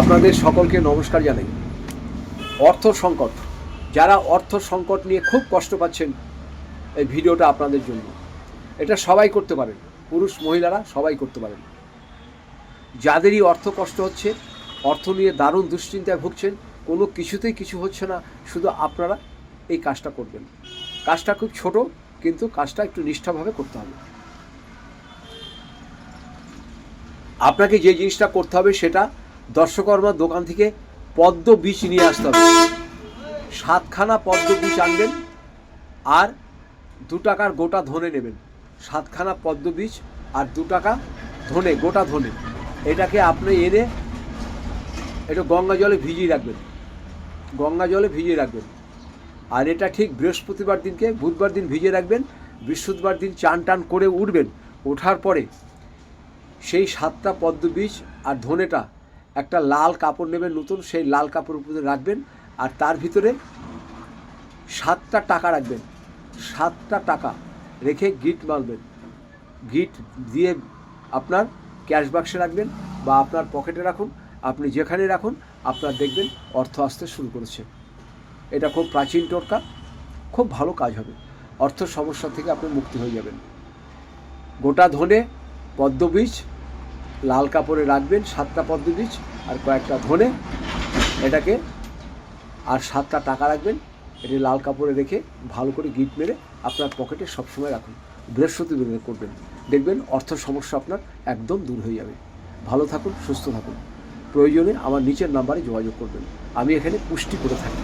আপনাদের সকলকে নমস্কার জানাই। অর্থ সংকট, যারা অর্থ সংকট নিয়ে খুব কষ্ট পাচ্ছেন, এই ভিডিওটা আপনাদের জন্য। এটা সবাই করতে পারেন, পুরুষ মহিলারা সবাই করতে পারেন। যাদেরই অর্থ কষ্ট হচ্ছে, অর্থ নিয়ে দারুণ দুশ্চিন্তায় ভুগছেন, কোনো কিছুতেই কিছু হচ্ছে না, শুধু আপনারা এই কাজটা করবেন। কাজটা খুব ছোট, কিন্তু কাজটা একটু নিষ্ঠাভাবে করতে হবে। আপনাকে যে জিনিসটা করতে হবে সেটা দর্শকর্মার দোকান থেকে পদ্ম বীজ নিয়ে আসতে হবে। 7খানা পদ্ম বীজ আনবেন, আর 2 টাকার গোটা ধনে নেবেন। 7খানা পদ্ম বীজ আর 2 টাকা ধনে, গোটা ধনে। এটাকে আপনি এনে একটু গঙ্গা জলে ভিজিয়ে রাখবেন, গঙ্গা জলে ভিজিয়ে রাখবেন। আর এটা ঠিক বৃহস্পতিবার দিনকে, বুধবার দিন ভিজিয়ে রাখবেন। বৃহস্পতিবার দিন চান টান করে উঠবেন। ওঠার পরে সেই 7টা পদ্ম বীজ আর ধনেটা একটা লাল কাপড় নেবেন নতুন, সেই লাল কাপড়ের উপরে রাখবেন। আর তার ভিতরে 7টা টাকা রাখবেন। 7টা টাকা রেখে গিট মারবেন। গিট দিয়ে আপনার ক্যাশ বাক্সে রাখবেন বা আপনার পকেটে রাখুন। আপনি যেখানে রাখুন, আপনার দেখবেন অর্থ আসতে শুরু করেছে। এটা খুব প্রাচীন টোটকা, খুব ভালো কাজ হবে। অর্থ সমস্যা থেকে আপনি মুক্তি হয়ে যাবেন। গোটা ধনে, পদ্ম বীজ লাল কাপড়ে রাখবেন, 7টা পদ্ম বীজ আর কয়েকটা ধনে, এটাকে আর 7টা টাকা রাখবেন। এটি লাল কাপড়ে রেখে ভালো করে গিট মেরে আপনার পকেটে সবসময় রাখুন। বৃহস্পতিবার করবেন, দেখবেন অর্থ সমস্যা আপনার একদম দূর হয়ে যাবে। ভালো থাকুন, সুস্থ থাকুন। প্রয়োজনে আমার নিচের নাম্বারে যোগাযোগ করবেন। আমি এখানে পুষ্টি করে থাকি।